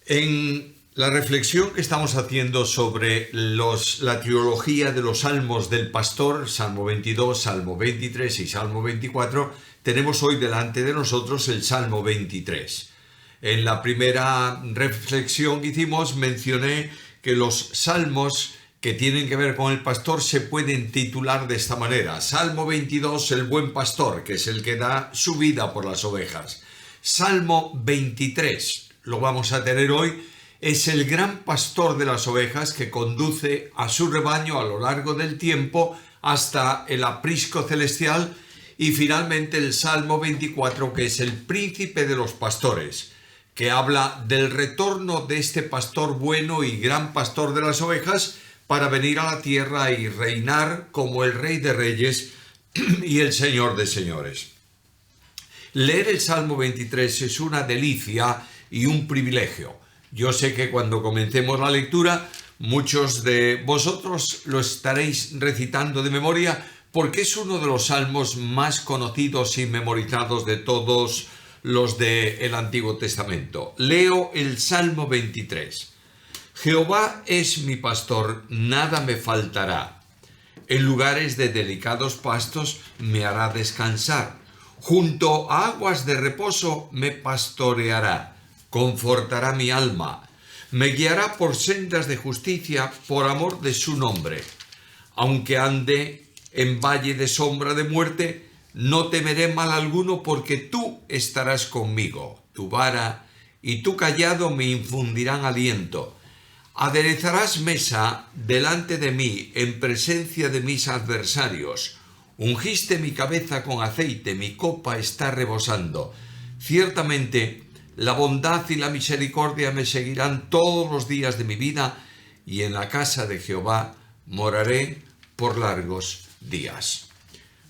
En la reflexión que estamos haciendo sobre la trilogía de los salmos del pastor, Salmo 22, Salmo 23 y Salmo 24, tenemos hoy delante de nosotros el Salmo 23. En la primera reflexión que hicimos mencioné que los salmos que tienen que ver con el pastor se pueden titular de esta manera. Salmo 22, el buen pastor, que es el que da su vida por las ovejas. Salmo 23, lo vamos a tener hoy, es el gran pastor de las ovejas que conduce a su rebaño a lo largo del tiempo hasta el aprisco celestial. Y finalmente el Salmo 24, que es el príncipe de los pastores, que habla del retorno de este pastor bueno y gran pastor de las ovejas para venir a la tierra y reinar como el Rey de Reyes y el Señor de Señores. Leer el Salmo 23 es una delicia y un privilegio. Yo sé que cuando comencemos la lectura, muchos de vosotros lo estaréis recitando de memoria porque es uno de los salmos más conocidos y memorizados de todos los del Antiguo Testamento. Leo el Salmo 23. Jehová es mi pastor, nada me faltará. En lugares de delicados pastos me hará descansar. Junto a aguas de reposo me pastoreará. Confortará mi alma. Me guiará por sendas de justicia por amor de su nombre. Aunque ande en valle de sombra de muerte, no temeré mal alguno porque tú estarás conmigo. Tu vara y tu cayado me infundirán aliento. Aderezarás mesa delante de mí en presencia de mis adversarios. Ungiste mi cabeza con aceite, mi copa está rebosando. Ciertamente, la bondad y la misericordia me seguirán todos los días de mi vida, y en la casa de Jehová moraré por largos días.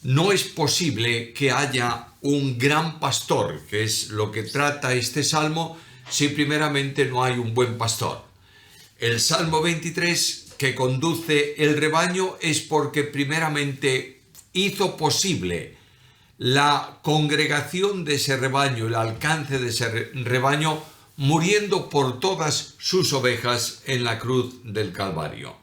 No es posible que haya un gran pastor, que es lo que trata este salmo, si primeramente no hay un buen pastor. El Salmo 23, que conduce el rebaño, es porque primeramente hizo posible la congregación de ese rebaño, el alcance de ese rebaño, muriendo por todas sus ovejas en la cruz del Calvario.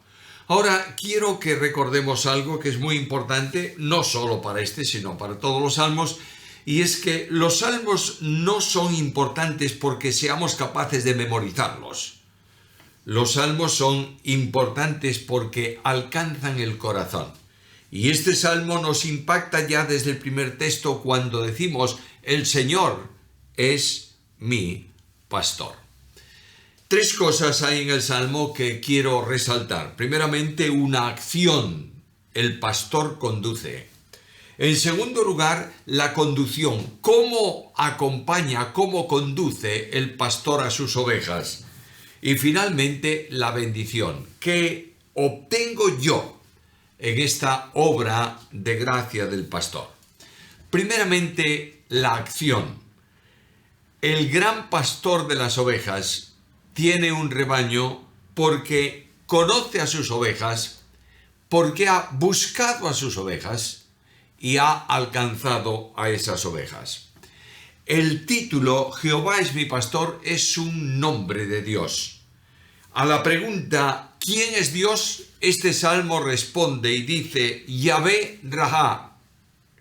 Ahora quiero que recordemos algo que es muy importante, no solo para este, sino para todos los salmos, y es que los salmos no son importantes porque seamos capaces de memorizarlos. Los salmos son importantes porque alcanzan el corazón. Y este salmo nos impacta ya desde el primer texto cuando decimos: el Señor es mi pastor. Tres cosas hay en el salmo que quiero resaltar. Primeramente, una acción. El pastor conduce. En segundo lugar, la conducción. ¿Cómo acompaña, cómo conduce el pastor a sus ovejas? Y finalmente, la bendición. ¿Qué obtengo yo en esta obra de gracia del pastor? Primeramente, la acción. El gran pastor de las ovejas tiene un rebaño porque conoce a sus ovejas, porque ha buscado a sus ovejas y ha alcanzado a esas ovejas. El título Jehová es mi pastor es un nombre de Dios. A la pregunta ¿quién es Dios? Este salmo responde y dice Yahvé Rahá,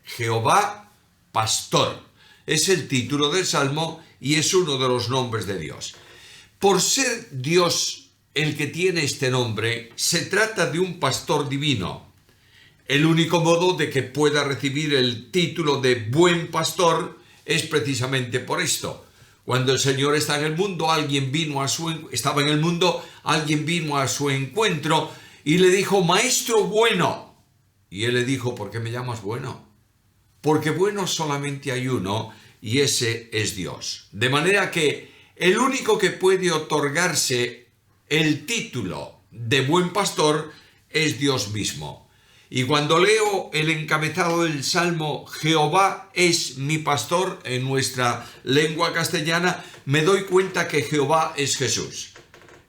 Jehová pastor. Es el título del salmo y es uno de los nombres de Dios. Por ser Dios el que tiene este nombre, se trata de un pastor divino. El único modo de que pueda recibir el título de buen pastor es precisamente por esto. Cuando el Señor está en el mundo, alguien vino a su encuentro y le dijo: Maestro bueno. Y él le dijo: ¿por qué me llamas bueno? Porque bueno solamente hay uno, y ese es Dios. De manera que el único que puede otorgarse el título de buen pastor es Dios mismo. Y cuando leo el encabezado del Salmo, Jehová es mi pastor, en nuestra lengua castellana, me doy cuenta que Jehová es Jesús.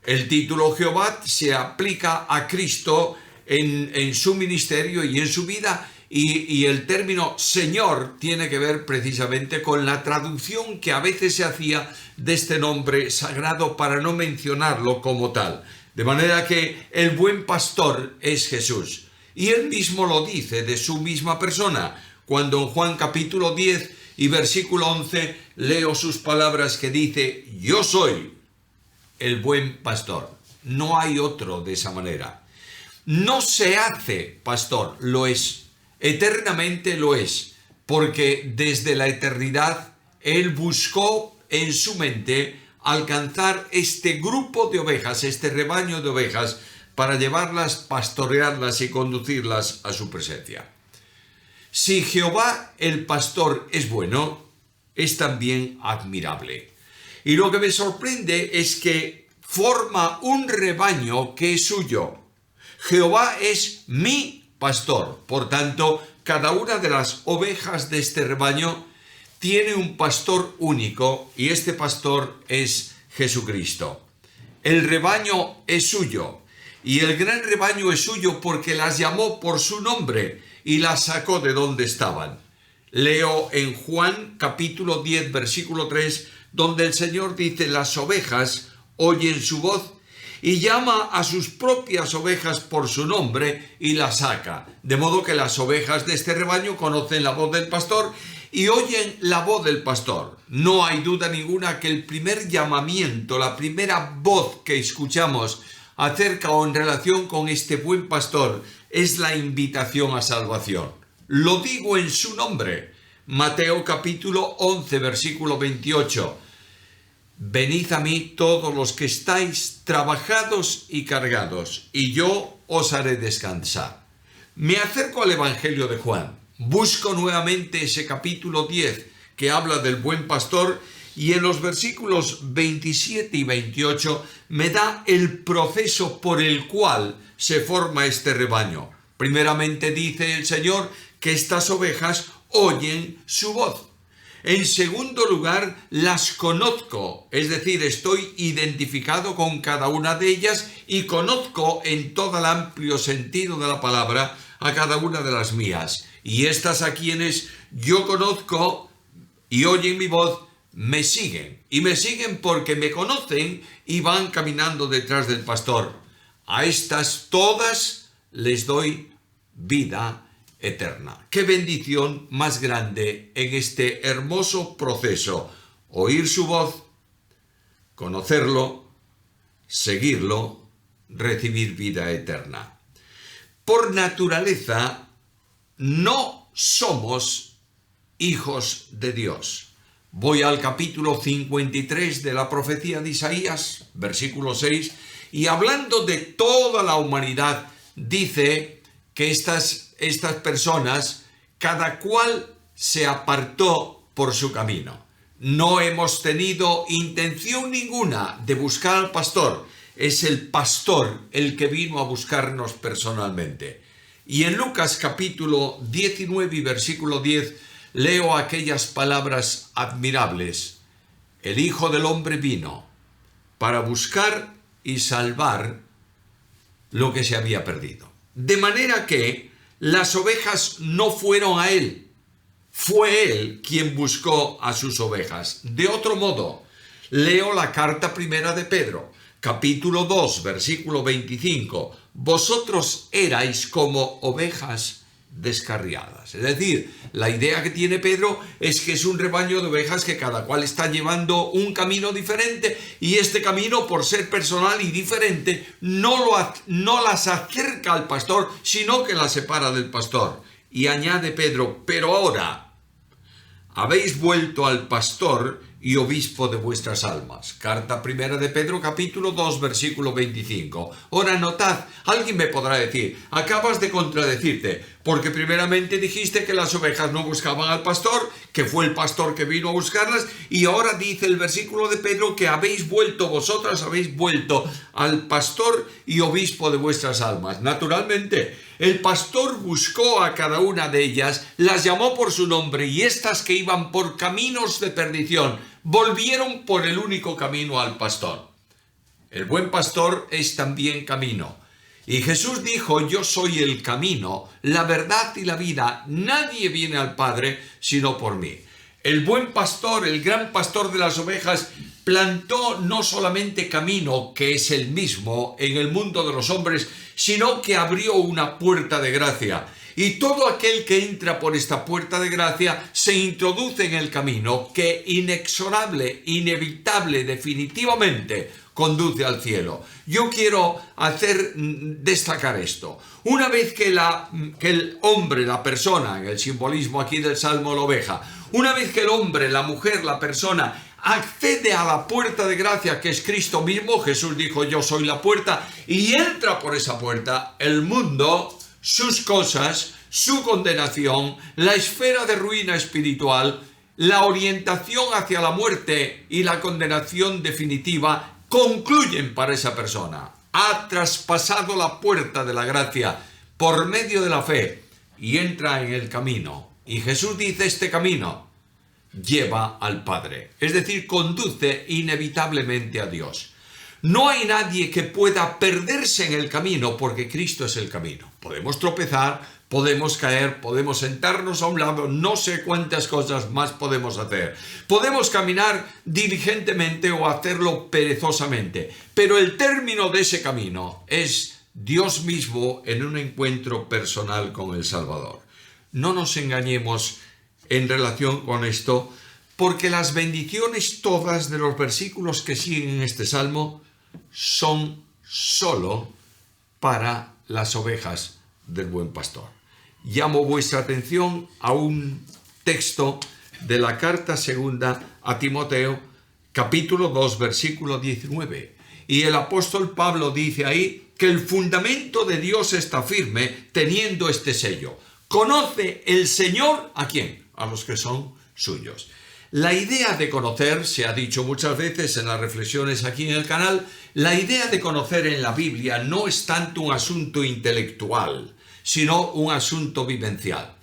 El título Jehová se aplica a Cristo en su ministerio y en su vida, y el término Señor tiene que ver precisamente con la traducción que a veces se hacía de este nombre sagrado para no mencionarlo como tal. De manera que el buen pastor es Jesús. Y él mismo lo dice de su misma persona, cuando en Juan capítulo 10 y versículo 11 leo sus palabras que dice: yo soy el buen pastor. No hay otro de esa manera. No se hace pastor, lo es. Eternamente lo es, porque desde la eternidad él buscó en su mente alcanzar este grupo de ovejas, este rebaño de ovejas, para llevarlas, pastorearlas y conducirlas a su presencia. Si Jehová el pastor es bueno, es también admirable. Y lo que me sorprende es que forma un rebaño que es suyo. Jehová es mi pastor. Por tanto, cada una de las ovejas de este rebaño tiene un pastor único, y este pastor es Jesucristo. El rebaño es suyo, y el gran rebaño es suyo porque las llamó por su nombre y las sacó de donde estaban. Leo en Juan capítulo 10 versículo 3, donde el Señor dice: las ovejas oyen su voz, y llama a sus propias ovejas por su nombre y las saca. De modo que las ovejas de este rebaño conocen la voz del pastor y oyen la voz del pastor. No hay duda ninguna que el primer llamamiento, la primera voz que escuchamos acerca o en relación con este buen pastor es la invitación a salvación. Lo digo en su nombre. Mateo capítulo 11 versículo 28. Venid a mí todos los que estáis trabajados y cargados, y yo os haré descansar. Me acerco al Evangelio de Juan. Busco nuevamente ese capítulo 10 que habla del buen pastor, y en los versículos 27 y 28 me da el proceso por el cual se forma este rebaño. Primeramente dice el Señor que estas ovejas oyen su voz. En segundo lugar, las conozco, es decir, estoy identificado con cada una de ellas y conozco en todo el amplio sentido de la palabra a cada una de las mías. Y estas a quienes yo conozco y oyen mi voz, me siguen. Y me siguen porque me conocen y van caminando detrás del pastor. A estas todas les doy vida eterna. Qué bendición más grande en este hermoso proceso: oír su voz, conocerlo, seguirlo, recibir vida eterna. Por naturaleza no somos hijos de Dios. Voy al capítulo 53 de la profecía de Isaías, versículo 6, y hablando de toda la humanidad, dice que estas personas, cada cual se apartó por su camino. No hemos tenido intención ninguna de buscar al pastor. Es el pastor el que vino a buscarnos personalmente. Y en Lucas capítulo 19 y versículo 10 leo aquellas palabras admirables: el Hijo del Hombre vino para buscar y salvar lo que se había perdido. De manera que las ovejas no fueron a él, fue él quien buscó a sus ovejas. De otro modo, leo la carta primera de Pedro, capítulo 2, versículo 25. Vosotros erais como ovejas descarriadas. Es decir, la idea que tiene Pedro es que es un rebaño de ovejas que cada cual está llevando un camino diferente, y este camino, por ser personal y diferente, no las acerca al pastor, sino que las separa del pastor. Y añade Pedro: pero ahora habéis vuelto al pastor y obispo de vuestras almas. Carta primera de Pedro, capítulo 2, versículo 25. Ahora notad, alguien me podrá decir: acabas de contradecirte, porque primeramente dijiste que las ovejas no buscaban al pastor, que fue el pastor que vino a buscarlas, y ahora dice el versículo de Pedro que vosotras habéis vuelto al pastor y obispo de vuestras almas. Naturalmente, el pastor buscó a cada una de ellas, las llamó por su nombre, y estas que iban por caminos de perdición volvieron por el único camino al pastor. El buen pastor es también camino. Y Jesús dijo: yo soy el camino, la verdad y la vida. Nadie viene al Padre sino por mí. El buen pastor, el gran pastor de las ovejas, plantó no solamente camino, que es el mismo en el mundo de los hombres, sino que abrió una puerta de gracia. Y todo aquel que entra por esta puerta de gracia se introduce en el camino que inexorable, inevitable, definitivamente conduce al cielo. Yo quiero destacar esto. Una vez que el hombre, la persona, en el simbolismo aquí del Salmo la oveja, una vez que el hombre, la mujer, la persona accede a la puerta de gracia que es Cristo mismo, Jesús dijo: yo soy la puerta, y entra por esa puerta, el mundo, sus cosas, su condenación, la esfera de ruina espiritual, la orientación hacia la muerte y la condenación definitiva concluyen para esa persona. Ha traspasado la puerta de la gracia por medio de la fe y entra en el camino. Y Jesús dice: este camino lleva al Padre, es decir, conduce inevitablemente a Dios. No hay nadie que pueda perderse en el camino, porque Cristo es el camino. Podemos tropezar, podemos caer, podemos sentarnos a un lado, no sé cuántas cosas más podemos hacer. Podemos caminar diligentemente o hacerlo perezosamente, pero el término de ese camino es Dios mismo en un encuentro personal con el Salvador. No nos engañemos en relación con esto, porque las bendiciones todas de los versículos que siguen en este salmo son solo para las ovejas del buen pastor. Llamo vuestra atención a un texto de la carta segunda a Timoteo, capítulo 2, versículo 19. Y el apóstol Pablo dice ahí que el fundamento de Dios está firme, teniendo este sello: conoce el Señor ¿a quién? A los que son suyos. La idea de conocer, se ha dicho muchas veces en las reflexiones aquí en el canal, la idea de conocer en la Biblia no es tanto un asunto intelectual, sino un asunto vivencial.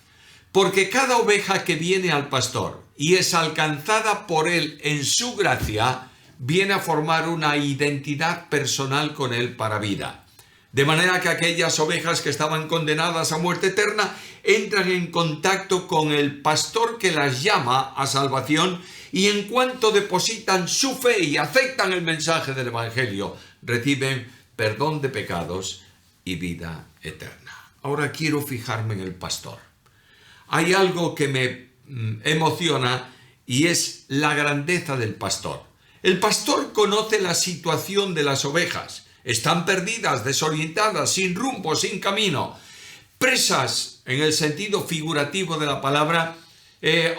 Porque cada oveja que viene al pastor y es alcanzada por él en su gracia, viene a formar una identidad personal con él para vida. De manera que aquellas ovejas que estaban condenadas a muerte eterna entran en contacto con el pastor que las llama a salvación, y en cuanto depositan su fe y aceptan el mensaje del Evangelio, reciben perdón de pecados y vida eterna. Ahora quiero fijarme en el pastor. Hay algo que me emociona y es la grandeza del pastor. El pastor conoce la situación de las ovejas. Están perdidas, desorientadas, sin rumbo, sin camino, presas en el sentido figurativo de la palabra,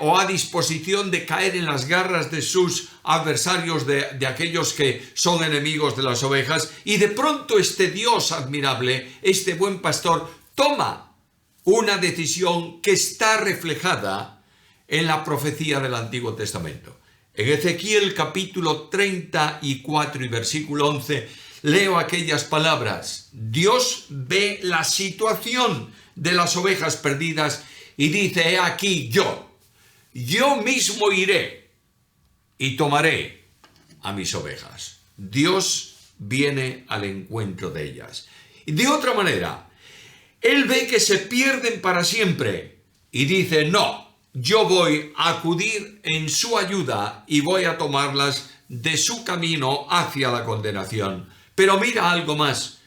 o a disposición de caer en las garras de sus adversarios, de aquellos que son enemigos de las ovejas. Y de pronto este Dios admirable, este buen pastor, toma una decisión que está reflejada en la profecía del Antiguo Testamento. En Ezequiel capítulo 34 y versículo 11, leo aquellas palabras. Dios ve la situación de las ovejas perdidas y dice: he aquí yo mismo iré y tomaré a mis ovejas. Dios viene al encuentro de ellas. Y de otra manera, Él ve que se pierden para siempre y dice: no, yo voy a acudir en su ayuda y voy a tomarlas de su camino hacia la condenación. Pero mira algo más.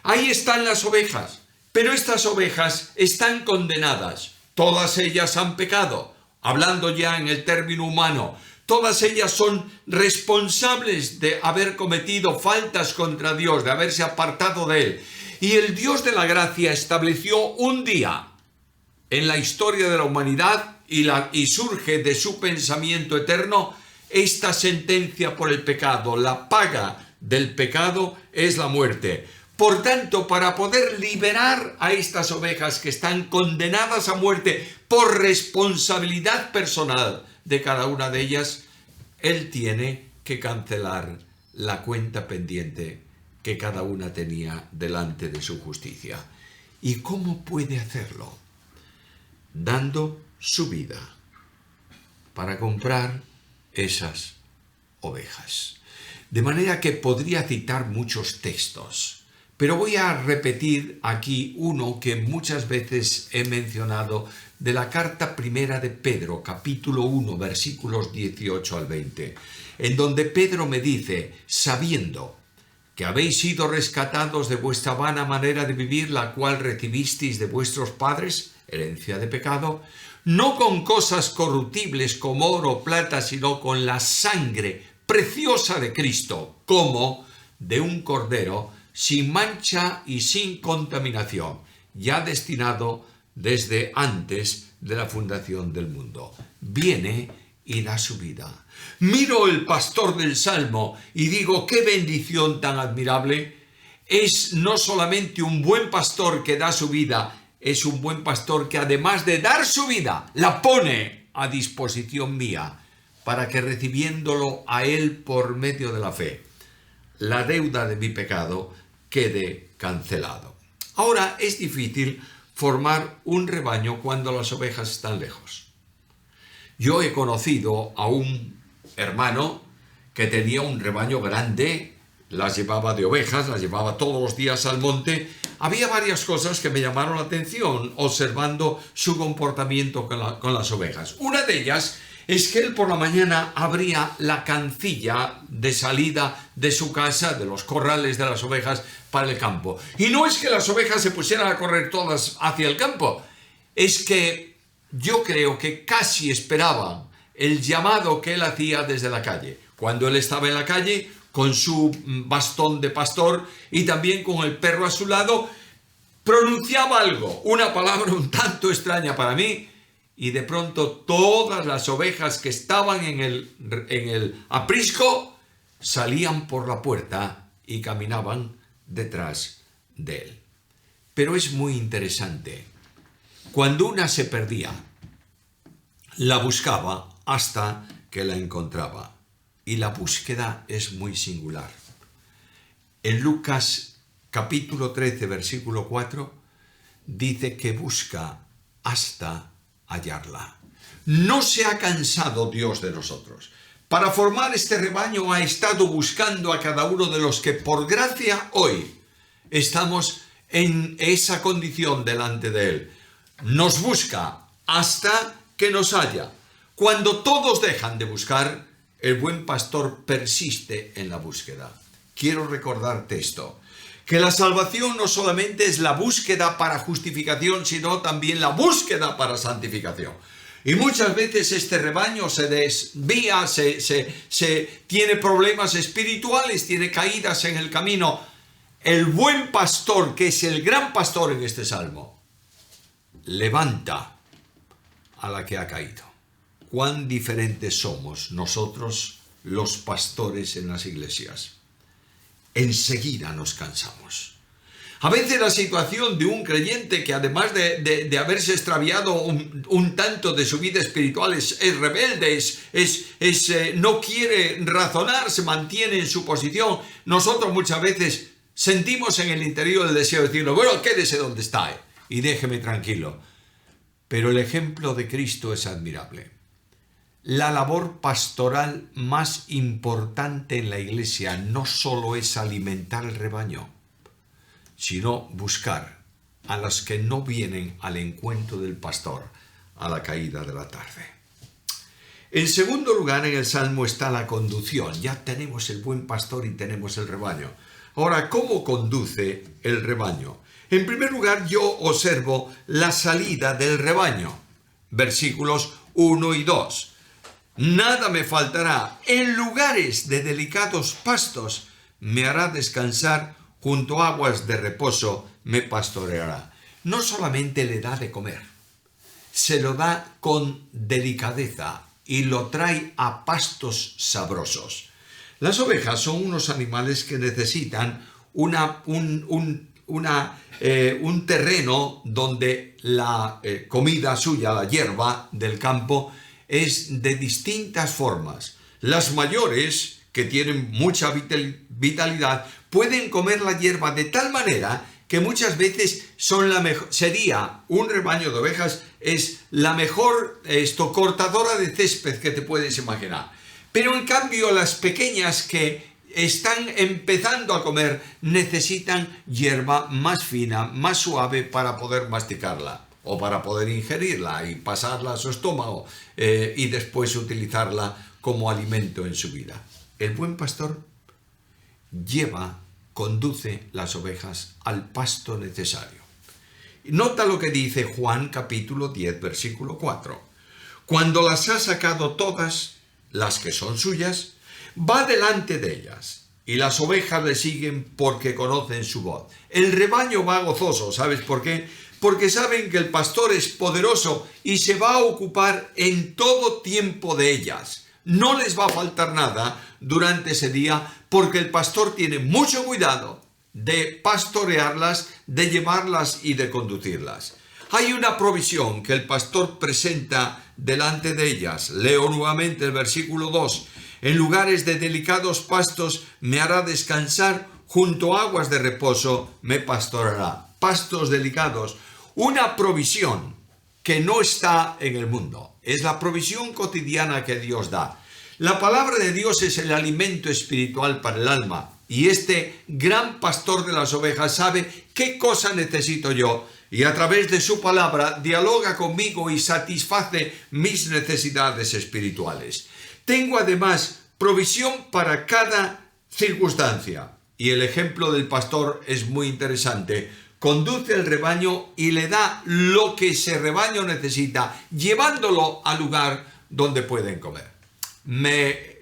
Ahí están las ovejas, pero estas ovejas están condenadas. Todas ellas han pecado. Hablando ya en el término humano, todas ellas son responsables de haber cometido faltas contra Dios, de haberse apartado de Él. Y el Dios de la gracia estableció un día en la historia de la humanidad y surge de su pensamiento eterno esta sentencia por el pecado. La paga del pecado es la muerte. Por tanto, para poder liberar a estas ovejas que están condenadas a muerte por responsabilidad personal de cada una de ellas, Él tiene que cancelar la cuenta pendiente que cada una tenía delante de su justicia. ¿Y cómo puede hacerlo? Dando su vida para comprar esas ovejas. De manera que podría citar muchos textos, Pero voy a repetir aquí uno que muchas veces he mencionado de la carta primera de Pedro, capítulo 1, versículos 18 al 20, en donde Pedro me dice, sabiendo que habéis sido rescatados de vuestra vana manera de vivir, la cual recibisteis de vuestros padres, herencia de pecado, no con cosas corruptibles como oro o plata, sino con la sangre preciosa de Cristo, como de un cordero, sin mancha y sin contaminación, ya destinado desde antes de la fundación del mundo. Viene y da su vida. Miro el pastor del Salmo y digo, qué bendición tan admirable. Es no solamente un buen pastor que da su vida, es un buen pastor que además de dar su vida, la pone a disposición mía, para que recibiéndolo a él por medio de la fe, la deuda de mi pecado quede cancelado. Ahora es difícil formar un rebaño cuando las ovejas están lejos. Yo he conocido a un hermano que tenía un rebaño grande, las llevaba de ovejas, las llevaba todos los días al monte. Había varias cosas que me llamaron la atención observando su comportamiento con las ovejas. Una de ellas es que él por la mañana abría la cancilla de salida de su casa, de los corrales de las ovejas, para el campo. Y no es que las ovejas se pusieran a correr todas hacia el campo, es que yo creo que casi esperaban el llamado que él hacía desde la calle. Cuando él estaba en la calle, con su bastón de pastor y también con el perro a su lado, pronunciaba algo, una palabra un tanto extraña para mí, y de pronto todas las ovejas que estaban en el aprisco salían por la puerta y caminaban detrás de él. Pero es muy interesante. Cuando una se perdía, la buscaba hasta que la encontraba. Y la búsqueda es muy singular. En Lucas capítulo 13, versículo 4, dice que busca hasta hallarla. No se ha cansado Dios de nosotros. Para formar este rebaño ha estado buscando a cada uno de los que por gracia hoy estamos en esa condición delante de Él. Nos busca hasta que nos halla. Cuando todos dejan de buscar, el buen pastor persiste en la búsqueda. Quiero recordarte esto, que la salvación no solamente es la búsqueda para justificación, sino también la búsqueda para santificación. Y muchas veces este rebaño se desvía, tiene problemas espirituales, tiene caídas en el camino. El buen pastor, que es el gran pastor en este salmo, levanta a la que ha caído. Cuán diferentes somos nosotros, los pastores en las iglesias. Enseguida nos cansamos. A veces la situación de un creyente que además de haberse extraviado un tanto de su vida espiritual es rebelde, no quiere razonar, se mantiene en su posición. Nosotros muchas veces sentimos en el interior el deseo de decirle, bueno, quédese donde está y déjeme tranquilo. Pero el ejemplo de Cristo es admirable. La labor pastoral más importante en la iglesia no solo es alimentar el rebaño, sino buscar a los que no vienen al encuentro del pastor a la caída de la tarde. En segundo lugar, en el Salmo está la conducción. Ya tenemos el buen pastor y tenemos el rebaño. Ahora, ¿cómo conduce el rebaño? En primer lugar, yo observo la salida del rebaño. Versículos 1 y 2. Nada me faltará. En lugares de delicados pastos me hará descansar. Junto a aguas de reposo me pastoreará. No solamente le da de comer, se lo da con delicadeza y lo trae a pastos sabrosos. Las ovejas son unos animales que necesitan un terreno donde la comida suya, la hierba del campo, es de distintas formas. Las mayores, que tienen mucha vitalidad, pueden comer la hierba de tal manera que muchas veces sería un rebaño de ovejas, es la mejor cortadora de césped que te puedes imaginar. Pero en cambio las pequeñas que están empezando a comer, necesitan hierba más fina, más suave para poder masticarla o para poder ingerirla y pasarla a su estómago y después utilizarla como alimento en su vida. El buen pastor conduce las ovejas al pasto necesario. Nota lo que dice Juan capítulo 10, versículo 4. Cuando las ha sacado todas, las que son suyas, va delante de ellas, y las ovejas le siguen porque conocen su voz. El rebaño va gozoso, ¿sabes por qué? Porque saben que el pastor es poderoso y se va a ocupar en todo tiempo de ellas. No les va a faltar nada durante ese día, porque el pastor tiene mucho cuidado de pastorearlas, de llevarlas y de conducirlas. Hay una provisión que el pastor presenta delante de ellas. Leo nuevamente el versículo 2. En lugares de delicados pastos me hará descansar, junto a aguas de reposo me pastoreará. Pastos delicados. Una provisión que no está en el mundo. Es la provisión cotidiana que Dios da. La palabra de Dios es el alimento espiritual para el alma. Y este gran pastor de las ovejas sabe qué cosa necesito yo. Y a través de su palabra dialoga conmigo y satisface mis necesidades espirituales. Tengo además provisión para cada circunstancia. Y el ejemplo del pastor es muy interesante. Conduce el rebaño y le da lo que ese rebaño necesita, llevándolo al lugar donde pueden comer. Me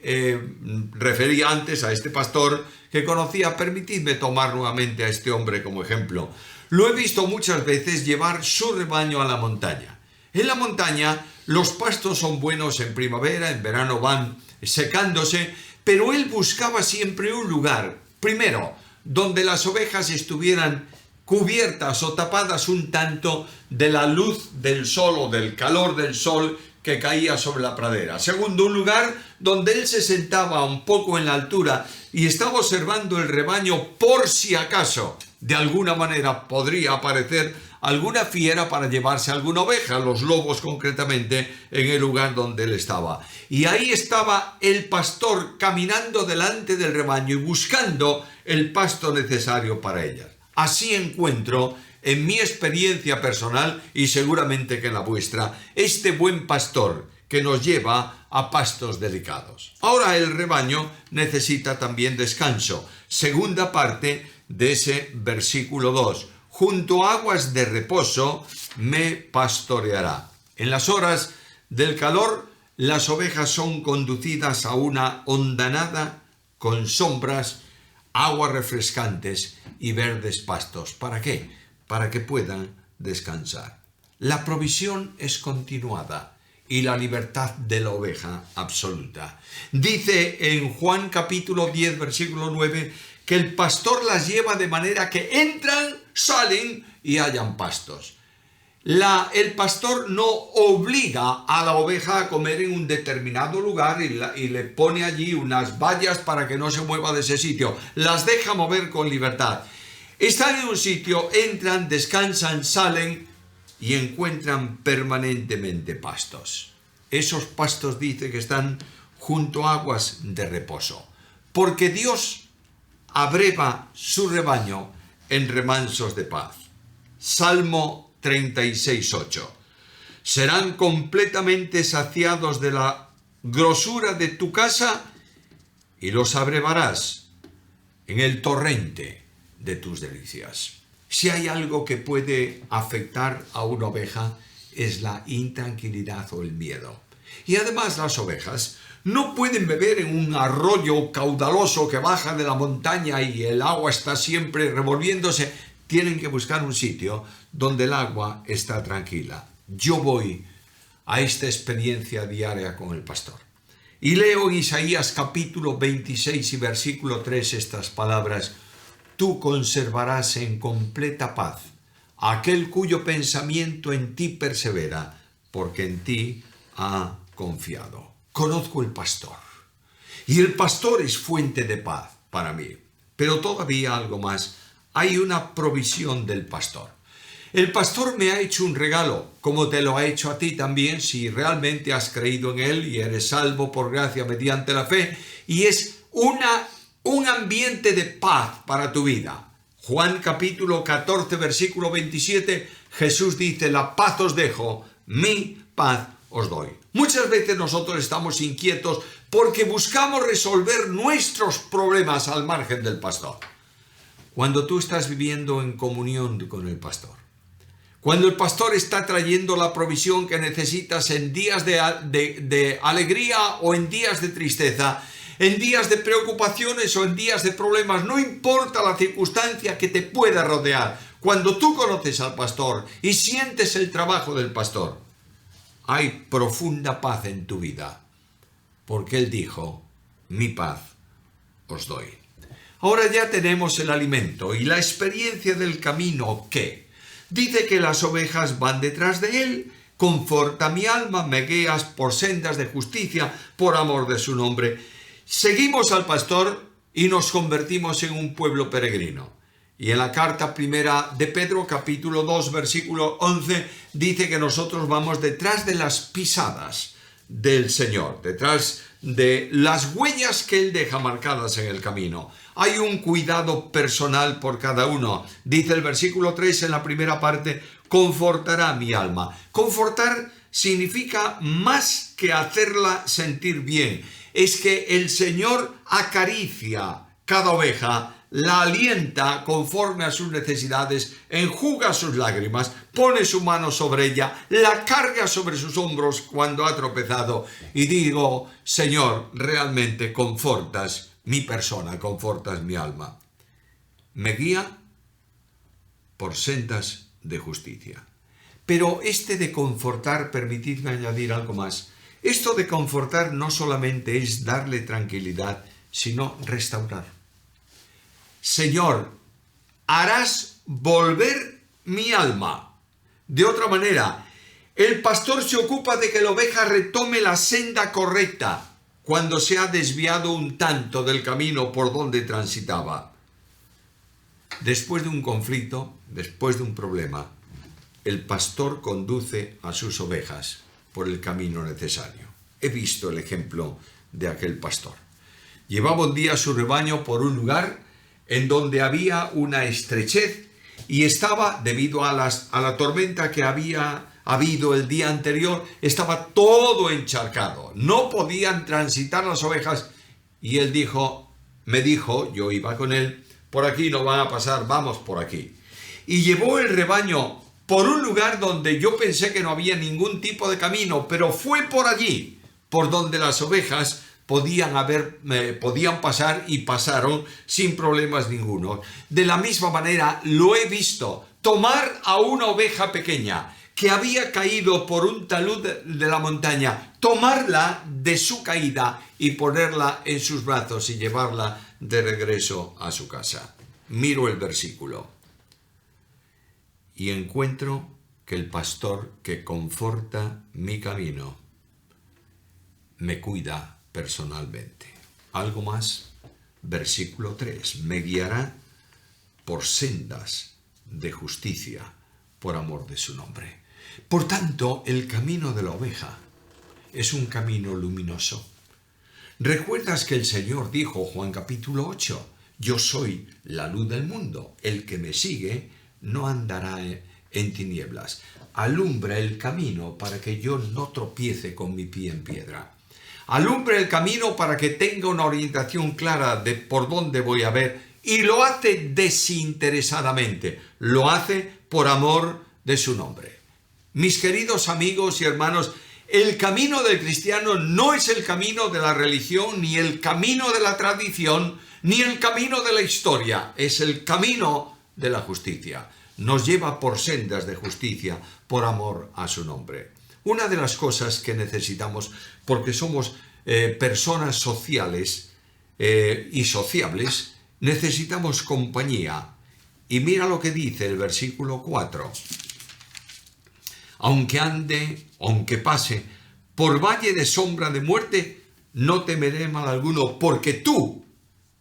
referí antes a este pastor que conocía. Permitidme tomar nuevamente a este hombre como ejemplo. Lo he visto muchas veces llevar su rebaño a la montaña. En la montaña los pastos son buenos en primavera, en verano van secándose, pero él buscaba siempre un lugar, primero, donde las ovejas estuvieran cubiertas o tapadas un tanto de la luz del sol o del calor del sol que caía sobre la pradera. Segundo, un lugar donde él se sentaba un poco en la altura y estaba observando el rebaño por si acaso de alguna manera podría aparecer alguna fiera para llevarse alguna oveja, los lobos concretamente, en el lugar donde él estaba. Y ahí estaba el pastor caminando delante del rebaño y buscando el pasto necesario para ellas. Así encuentro, en mi experiencia personal y seguramente que en la vuestra, este buen pastor que nos lleva a pastos delicados. Ahora el rebaño necesita también descanso. Segunda parte de ese versículo 2. Junto a aguas de reposo me pastoreará. En las horas del calor, las ovejas son conducidas a una hondanada con sombras, aguas refrescantes y verdes pastos. ¿Para qué? Para que puedan descansar. La provisión es continuada y la libertad de la oveja absoluta. Dice en Juan capítulo 10, versículo 9, que el pastor las lleva de manera que entran, salen y hallan pastos. El pastor no obliga a la oveja a comer en un determinado lugar y le pone allí unas vallas para que no se mueva de ese sitio. Las deja mover con libertad. Están en un sitio, entran, descansan, salen y encuentran permanentemente pastos. Esos pastos dice que están junto a aguas de reposo. Porque Dios abreva su rebaño en remansos de paz. Salmo 36:8. Serán completamente saciados de la grosura de tu casa y los abrevarás en el torrente de tus delicias. Si hay algo que puede afectar a una oveja es la intranquilidad o el miedo. Y además las ovejas no pueden beber en un arroyo caudaloso que baja de la montaña y el agua está siempre revolviéndose. Tienen que buscar un sitio donde el agua está tranquila. Yo voy a esta experiencia diaria con el pastor. Y leo en Isaías capítulo 26 y versículo 3 estas palabras. Tú conservarás en completa paz a aquel cuyo pensamiento en ti persevera, porque en ti ha confiado. Conozco el pastor, y el pastor es fuente de paz para mí. Pero todavía algo más, hay una provisión del pastor. El pastor me ha hecho un regalo, como te lo ha hecho a ti también, si realmente has creído en él y eres salvo por gracia mediante la fe, y es un ambiente de paz para tu vida. Juan capítulo 14, versículo 27, Jesús dice, la paz os dejo, mi paz os doy. Muchas veces nosotros estamos inquietos porque buscamos resolver nuestros problemas al margen del pastor. Cuando tú estás viviendo en comunión con el pastor, cuando el pastor está trayendo la provisión que necesitas en días de alegría o en días de tristeza, en días de preocupaciones o en días de problemas, no importa la circunstancia que te pueda rodear, cuando tú conoces al pastor y sientes el trabajo del pastor, hay profunda paz en tu vida, porque él dijo, mi paz os doy. Ahora ya tenemos el alimento y la experiencia del camino que dice que las ovejas van detrás de él, conforta mi alma, me guías por sendas de justicia, por amor de su nombre. Seguimos al pastor y nos convertimos en un pueblo peregrino. Y en la carta primera de Pedro, capítulo 2, versículo 11, dice que nosotros vamos detrás de las pisadas del Señor, detrás de las huellas que Él deja marcadas en el camino. Hay un cuidado personal por cada uno. Dice el versículo 3 en la primera parte, confortará mi alma. Confortar significa más que hacerla sentir bien. Es que el Señor acaricia cada oveja, la alienta conforme a sus necesidades, enjuga sus lágrimas, pone su mano sobre ella, la carga sobre sus hombros cuando ha tropezado y digo, Señor, realmente confortas mi persona, confortas mi alma. Me guía por sendas de justicia. Pero de confortar, permitidme añadir algo más. Esto de confortar no solamente es darle tranquilidad, sino restaurar. Señor, harás volver mi alma. De otra manera, el pastor se ocupa de que la oveja retome la senda correcta cuando se ha desviado un tanto del camino por donde transitaba. Después de un conflicto, después de un problema, el pastor conduce a sus ovejas por el camino necesario. He visto el ejemplo de aquel pastor. Llevaba un día su rebaño por un lugar en donde había una estrechez y estaba, debido a la tormenta que había habido el día anterior, estaba todo encharcado. No podían transitar las ovejas y él me dijo, yo iba con él, por aquí no van a pasar, vamos por aquí. Y llevó el rebaño por un lugar donde yo pensé que no había ningún tipo de camino, pero fue por allí, por donde las ovejas podían pasar y pasaron sin problemas ninguno. De la misma manera lo he visto tomar a una oveja pequeña que había caído por un talud de la montaña, tomarla de su caída y ponerla en sus brazos y llevarla de regreso a su casa. Miro el versículo y encuentro que el pastor que conforta mi camino me cuida personalmente. Algo más, versículo 3, me guiará por sendas de justicia, por amor de su nombre. Por tanto, el camino de la oveja es un camino luminoso. ¿Recuerdas que el Señor dijo, Juan capítulo 8, yo soy la luz del mundo, el que me sigue no andará en tinieblas, alumbra el camino para que yo no tropiece con mi pie en piedra. Alumbra el camino para que tenga una orientación clara de por dónde voy a ver y lo hace desinteresadamente, lo hace por amor de su nombre. Mis queridos amigos y hermanos, el camino del cristiano no es el camino de la religión, ni el camino de la tradición, ni el camino de la historia, es el camino de la justicia. Nos lleva por sendas de justicia, por amor a su nombre. Una de las cosas que necesitamos, porque somos personas sociales y sociables, necesitamos compañía. Y mira lo que dice el versículo 4. Aunque pase por valle de sombra de muerte, no temeré mal alguno, porque tú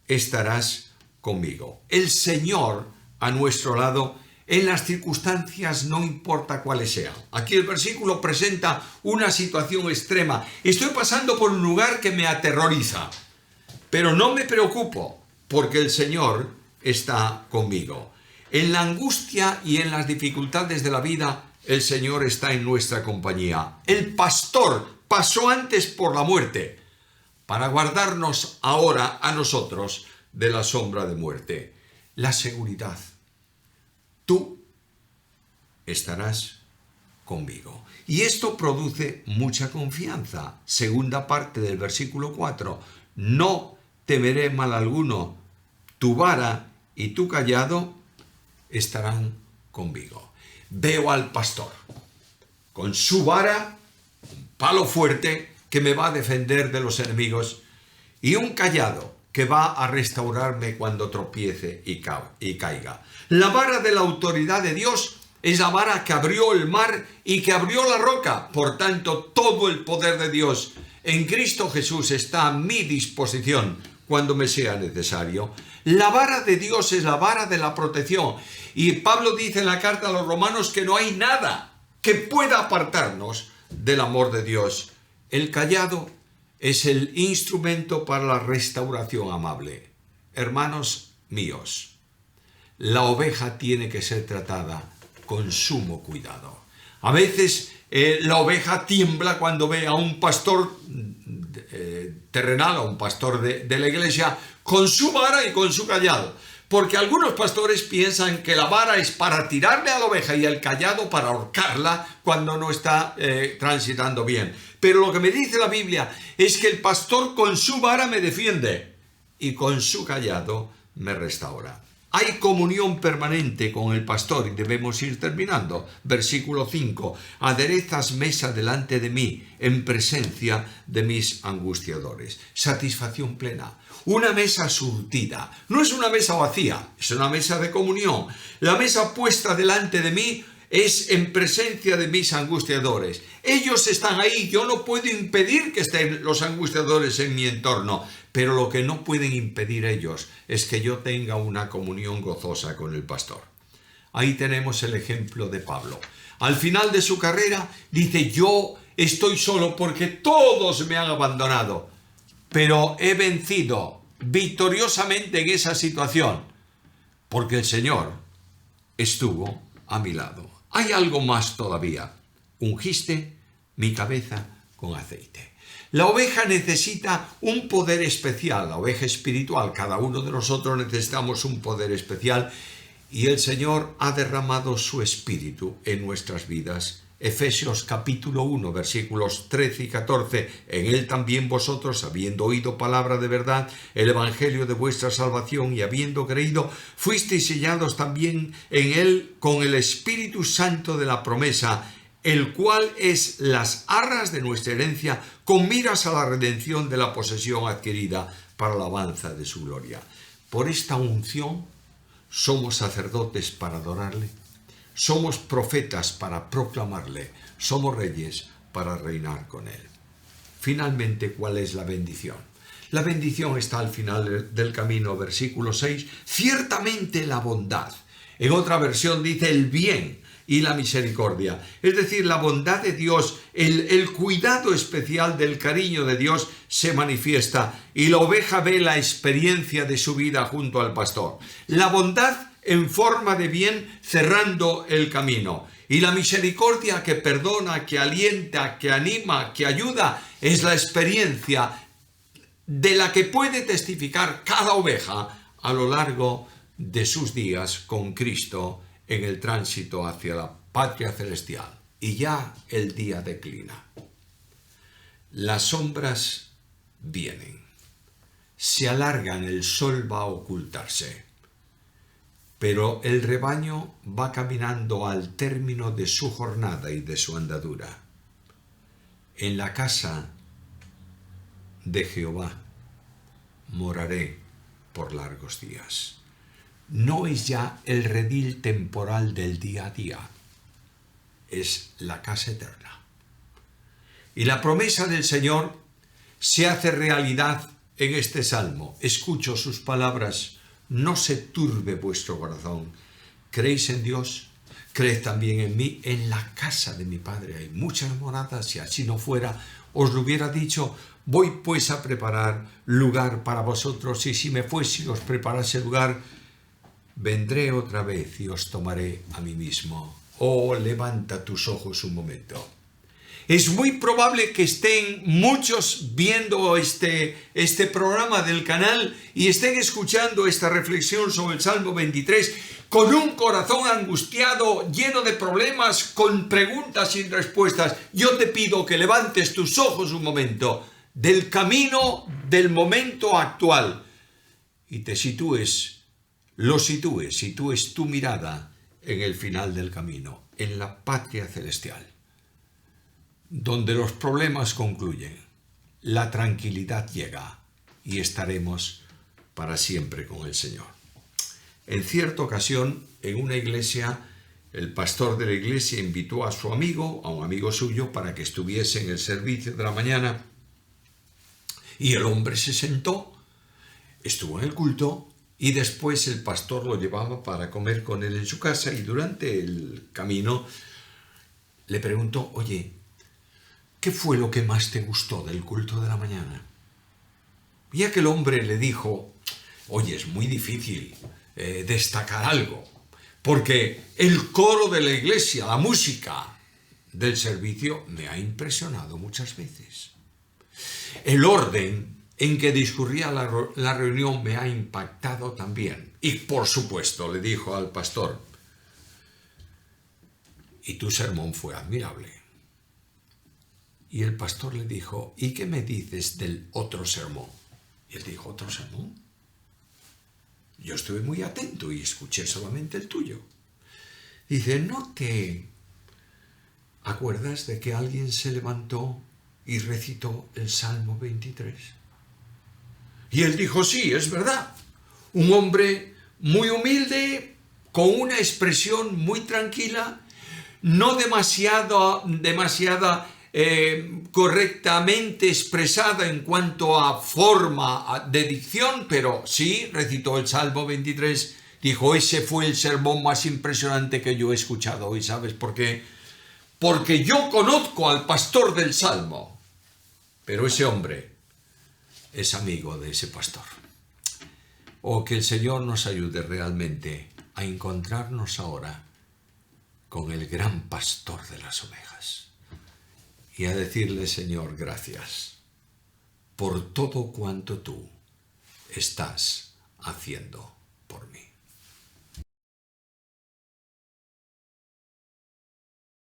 estarás conmigo. El Señor a nuestro lado en las circunstancias, no importa cuáles sean. Aquí el versículo presenta una situación extrema. Estoy pasando por un lugar que me aterroriza, pero no me preocupo, porque el Señor está conmigo. En la angustia y en las dificultades de la vida, el Señor está en nuestra compañía. El pastor pasó antes por la muerte para guardarnos ahora a nosotros de la sombra de muerte. La seguridad. Tú estarás conmigo. Y esto produce mucha confianza. Segunda parte del versículo 4. No temeré mal alguno. Tu vara y tu cayado estarán conmigo. Veo al pastor con su vara, un palo fuerte que me va a defender de los enemigos, y un cayado que va a restaurarme cuando tropiece y caiga. La vara de la autoridad de Dios es la vara que abrió el mar y que abrió la roca. Por tanto, todo el poder de Dios en Cristo Jesús está a mi disposición cuando me sea necesario. La vara de Dios es la vara de la protección. Y Pablo dice en la carta a los romanos que no hay nada que pueda apartarnos del amor de Dios. El cayado es el instrumento para la restauración amable. Hermanos míos, la oveja tiene que ser tratada con sumo cuidado. A veces la oveja tiembla cuando ve a un pastor terrenal, a un pastor de la iglesia, con su vara y con su cayado. Porque algunos pastores piensan que la vara es para tirarle a la oveja y el cayado para ahorcarla cuando no está transitando bien. Pero lo que me dice la Biblia es que el pastor con su vara me defiende y con su cayado me restaura. Hay comunión permanente con el pastor y debemos ir terminando. Versículo 5. Aderezas mesa delante de mí en presencia de mis angustiadores. Satisfacción plena. Una mesa surtida. No es una mesa vacía, es una mesa de comunión. La mesa puesta delante de mí es en presencia de mis angustiadores. Ellos están ahí, yo no puedo impedir que estén los angustiadores en mi entorno, pero lo que no pueden impedir ellos es que yo tenga una comunión gozosa con el pastor. Ahí tenemos el ejemplo de Pablo. Al final de su carrera dice: yo estoy solo porque todos me han abandonado, pero he vencido victoriosamente en esa situación porque el Señor estuvo a mi lado. Hay algo más todavía. Ungiste mi cabeza con aceite. La oveja necesita un poder especial, la oveja espiritual. Cada uno de nosotros necesitamos un poder especial y el Señor ha derramado su espíritu en nuestras vidas. Efesios capítulo 1, versículos 13 y 14. En él también vosotros, habiendo oído palabra de verdad, el evangelio de vuestra salvación, y habiendo creído, fuisteis sellados también en él con el Espíritu Santo de la promesa, el cual es las arras de nuestra herencia, con miras a la redención de la posesión adquirida para la alabanza de su gloria. Por esta unción somos sacerdotes para adorarle. Somos profetas para proclamarle, somos reyes para reinar con él. Finalmente, ¿cuál es la bendición? La bendición está al final del camino, versículo 6. Ciertamente la bondad. En otra versión dice el bien y la misericordia. Es decir, la bondad de Dios, el cuidado especial del cariño de Dios se manifiesta y la oveja ve la experiencia de su vida junto al pastor. La bondad en forma de bien, cerrando el camino. Y la misericordia que perdona, que alienta, que anima, que ayuda, es la experiencia de la que puede testificar cada oveja a lo largo de sus días con Cristo en el tránsito hacia la patria celestial. Y ya el día declina. Las sombras vienen. Se alargan, el sol va a ocultarse. Pero el rebaño va caminando al término de su jornada y de su andadura. En la casa de Jehová moraré por largos días. No es ya el redil temporal del día a día, es la casa eterna. Y la promesa del Señor se hace realidad en este salmo. Escucho sus palabras. No se turbe vuestro corazón. ¿Creéis en Dios? Creed también en mí. En la casa de mi Padre hay muchas moradas. Si así no fuera, os lo hubiera dicho, Voy pues a preparar lugar para vosotros, y si me fuese y os preparase lugar, vendré otra vez y os tomaré a mí mismo. Oh, levanta tus ojos un momento. Es muy probable que estén muchos viendo este programa del canal y estén escuchando esta reflexión sobre el Salmo 23 con un corazón angustiado, lleno de problemas, con preguntas sin respuestas. Yo te pido que levantes tus ojos un momento del camino del momento actual y te sitúes tu mirada en el final del camino, en la patria celestial, donde los problemas concluyen, la tranquilidad llega y estaremos para siempre con el Señor. En cierta ocasión, en una iglesia, el pastor de la iglesia invitó a un amigo suyo, para que estuviese en el servicio de la mañana, y el hombre se sentó, estuvo en el culto, y después el pastor lo llevaba para comer con él en su casa, y durante el camino le preguntó: oye, ¿qué fue lo que más te gustó del culto de la mañana? Y aquel hombre le dijo: oye, es muy difícil destacar algo, porque el coro de la iglesia, la música del servicio me ha impresionado muchas veces. El orden en que discurría la reunión me ha impactado también. Y por supuesto, le dijo al pastor, y tu sermón fue admirable. Y el pastor le dijo: ¿y qué me dices del otro sermón? Y él dijo: ¿otro sermón? Yo estuve muy atento y escuché solamente el tuyo. Dice: ¿no te acuerdas de que alguien se levantó y recitó el Salmo 23? Y él dijo: sí, es verdad. Un hombre muy humilde, con una expresión muy tranquila, no demasiada correctamente expresada en cuanto a forma de dicción, pero sí recitó el Salmo 23. Dijo: ese fue el sermón más impresionante que yo he escuchado hoy. ¿Sabes por qué? Porque yo conozco al pastor del Salmo, pero ese hombre es amigo de ese pastor. Oh, que el Señor nos ayude realmente a encontrarnos ahora con el gran pastor de las ovejas y a decirle: Señor, gracias por todo cuanto tú estás haciendo por mí.